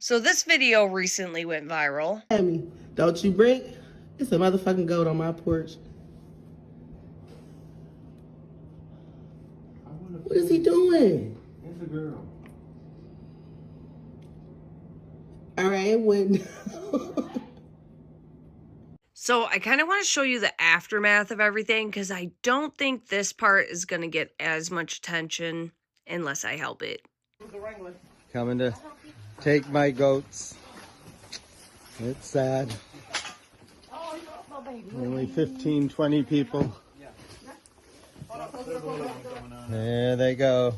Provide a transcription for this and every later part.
So this video recently went viral. Amy, don't you break? It's a motherfucking goat on my porch. What is he doing? It's a girl. All right, when So I kind of want to show you the aftermath of everything because I don't think this part is going to get as much attention unless I help it. Coming to take my goats. It's sad. Only 15, 20 people. There they go.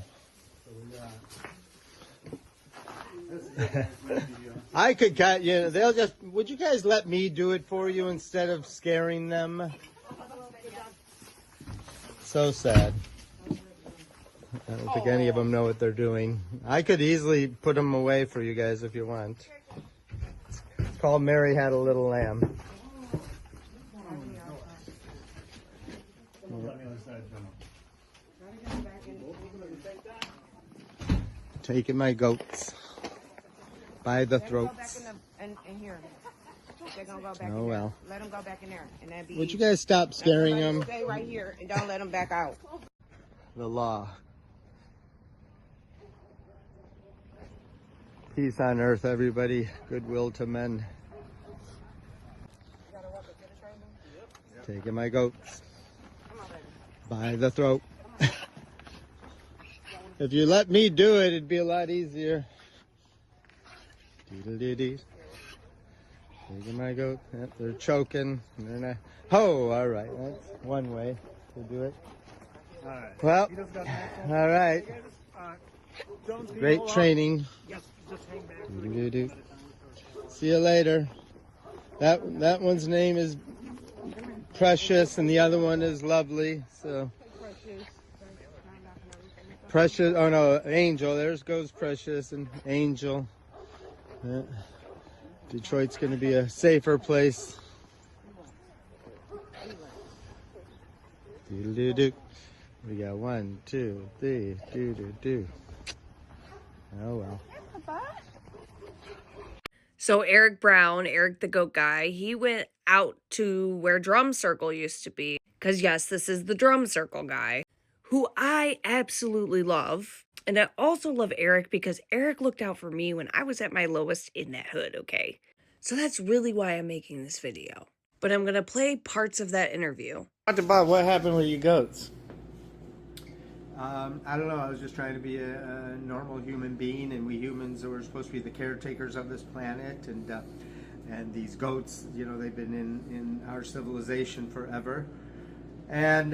I could cut you. They'll just. Would you guys let me do it for you instead of scaring them? So sad. I don't think any of them know what they're doing. I could easily put them away for you guys if you want. It's called Mary Had a Little Lamb. Taking my goats by the throats. They're gonna go back Oh in well. there. Let them go back in there. And that'd be Would you guys stop scaring them? Stay right here and don't let them back out. The law. Peace on earth, everybody. Goodwill to men. Taking my goats by the throat. If you let me do it, it'd be a lot easier. Dee-dee-dee-dee. Taking my goat. Yep, they're choking. They're not. Oh, all right. That's one way to do it. All right. Well, all right. Great training. Yes, just hang back. Doo-doo-doo. See you later. That one's name is Precious, and the other one is Lovely. So Precious. Oh no, Angel. There's goes Precious and Angel. Yeah. Detroit's going to be a safer place. Doo-doo-doo. We got 1, 2, 3. Doo-doo-doo. Oh well. So Eric Brown, Eric the goat guy, he went out to where Drum Circle used to be. Because yes, this is the Drum Circle guy, who I absolutely love. And I also love Eric because Eric looked out for me when I was at my lowest in that hood, okay? So that's really why I'm making this video. But I'm going to play parts of that interview. Talk about what happened with your goats. I don't know. I was just trying to be a normal human being, and we humans are supposed to be the caretakers of this planet. And these goats, you know, they've been in our civilization forever. And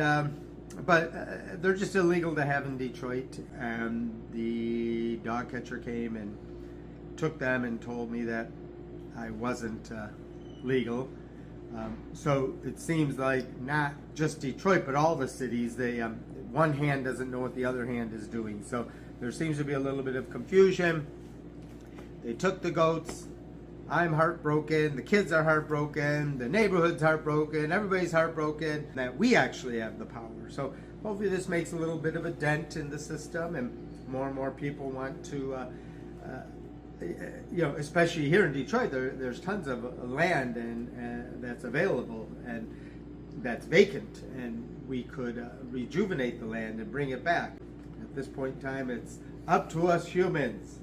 but they're just illegal to have in Detroit. And the dog catcher came and took them and told me that I wasn't legal. So it seems like not just Detroit, but all the cities, they one hand doesn't know what the other hand is doing. So there seems to be a little bit of confusion. They took the goats. I'm heartbroken. The kids are heartbroken. The neighborhood's heartbroken. Everybody's heartbroken that we actually have the power. So hopefully this makes a little bit of a dent in the system, and more people want to you know, especially here in Detroit, there's tons of land and that's available and that's vacant, and we could rejuvenate the land and bring it back. At this point in time, it's up to us humans.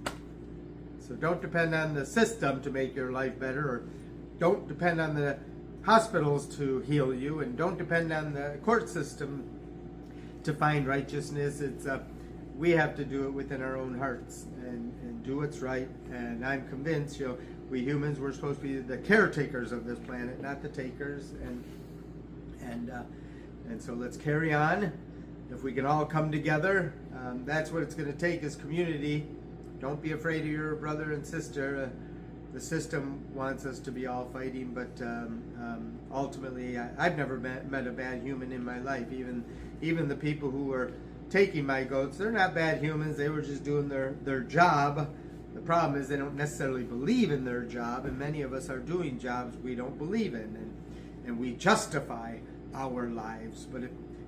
So don't depend on the system to make your life better, or don't depend on the hospitals to heal you, and don't depend on the court system to find righteousness. It's we have to do it within our own hearts and do what's right. And I'm convinced, you know, we humans, we're supposed to be the caretakers of this planet, not the takers. And so let's carry on. If we can all come together, that's what it's going to take, is community. Don't be afraid of your brother and sister. The system wants us to be all fighting, but ultimately, I've never met a bad human in my life. Even the people who were taking my goats, they're not bad humans. They were just doing their job. The problem is they don't necessarily believe in their job, and many of us are doing jobs we don't believe in, and we justify our lives. But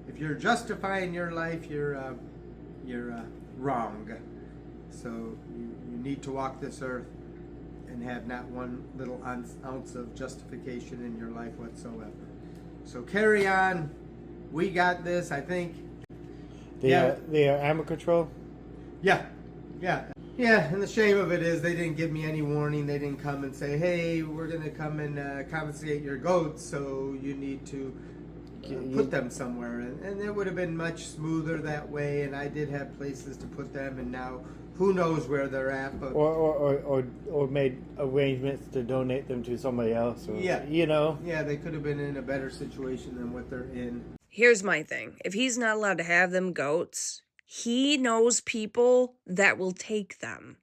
if you're justifying your life, you're wrong. So you need to walk this earth and have not one little ounce of justification in your life whatsoever. So carry on. We got this, I think. The animal control. Yeah, yeah, yeah. And the shame of it is they didn't give me any warning. They didn't come and say, "Hey, we're going to come and confiscate your goats, so you need to put them somewhere." And it would have been much smoother that way. And I did have places to put them, and now who knows where they're at? But Or made arrangements to donate them to somebody else. Or, yeah, Yeah, they could have been in a better situation than what they're in. Here's my thing. If he's not allowed to have them goats, he knows people that will take them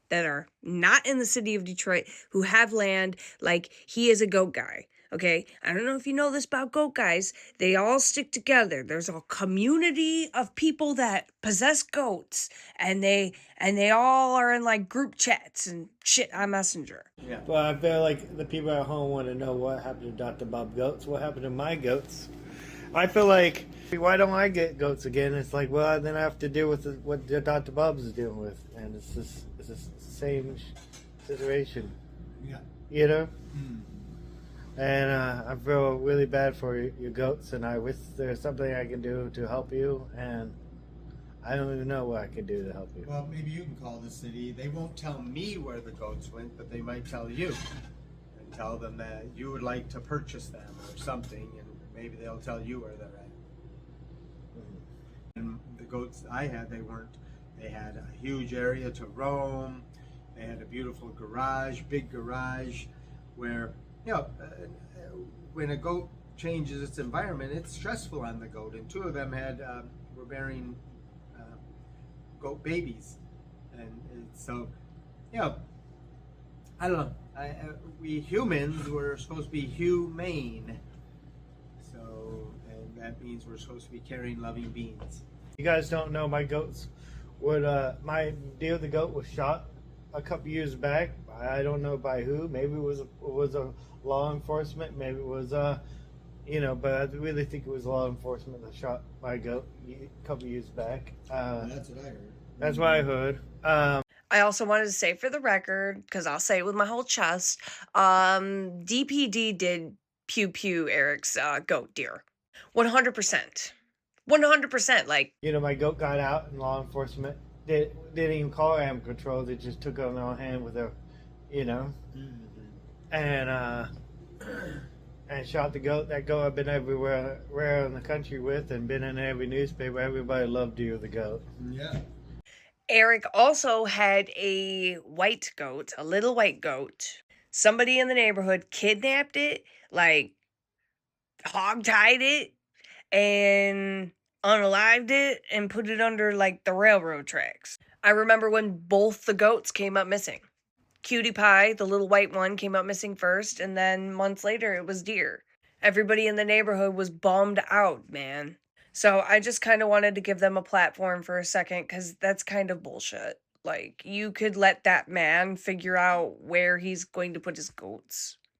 that are not in the city of Detroit who have land. Like, he is a goat guy. Okay, I don't know if you know this about goat guys. They all stick together. There's a community of people that possess goats, and they all are in like group chats and shit on Messenger. Yeah. Well, I feel like the people at home want to know what happened to Dr. Bob goats. What happened to my goats? I feel like, why don't I get goats again? It's like, well, then I have to deal with what Dr. Bob's is dealing with, and it's the same situation. Yeah. You know. And I feel really bad for your goats, and I wish there's something I can do to help you, and I don't even know what I can do to help you. Well, maybe you can call the city. They won't tell me where the goats went, but they might tell you and tell them that you would like to purchase them or something, and maybe they'll tell you where they're at. And the goats I had, they had a huge area to roam. They had a beautiful garage, big garage, where, when a goat changes its environment, it's stressful on the goat. And two of them were bearing goat babies, and so, I don't know. We humans were supposed to be humane, and that means we're supposed to be caring, loving beings. You guys don't know my goats. My deal with the goat was shot a couple years back. I don't know by who. Maybe it was a law enforcement. Maybe it was but I really think it was law enforcement that shot my goat a couple years back. That's what I heard. That's what I heard. I also wanted to say for the record, because I'll say it with my whole chest, DPD did pew Eric's goat deer. 100%. 100%. Like, My goat got out, and law enforcement didn't even call animal control. They just took it on their own hand with their, and shot the goat. That goat I've been everywhere in the country with, and been in every newspaper. Everybody loved Deer the goat. Yeah. Eric also had a white goat, a little white goat. Somebody in the neighborhood kidnapped it, like hog-tied it, and unalived it, and put it under like the railroad tracks. I remember when both the goats came up missing. Cutie Pie, the little white one, came up missing first, and then months later it was Deer. Everybody in the neighborhood was bummed out, man. So I just kind of wanted to give them a platform for a second, because that's kind of bullshit. Like, you could let that man figure out where he's going to put his goats.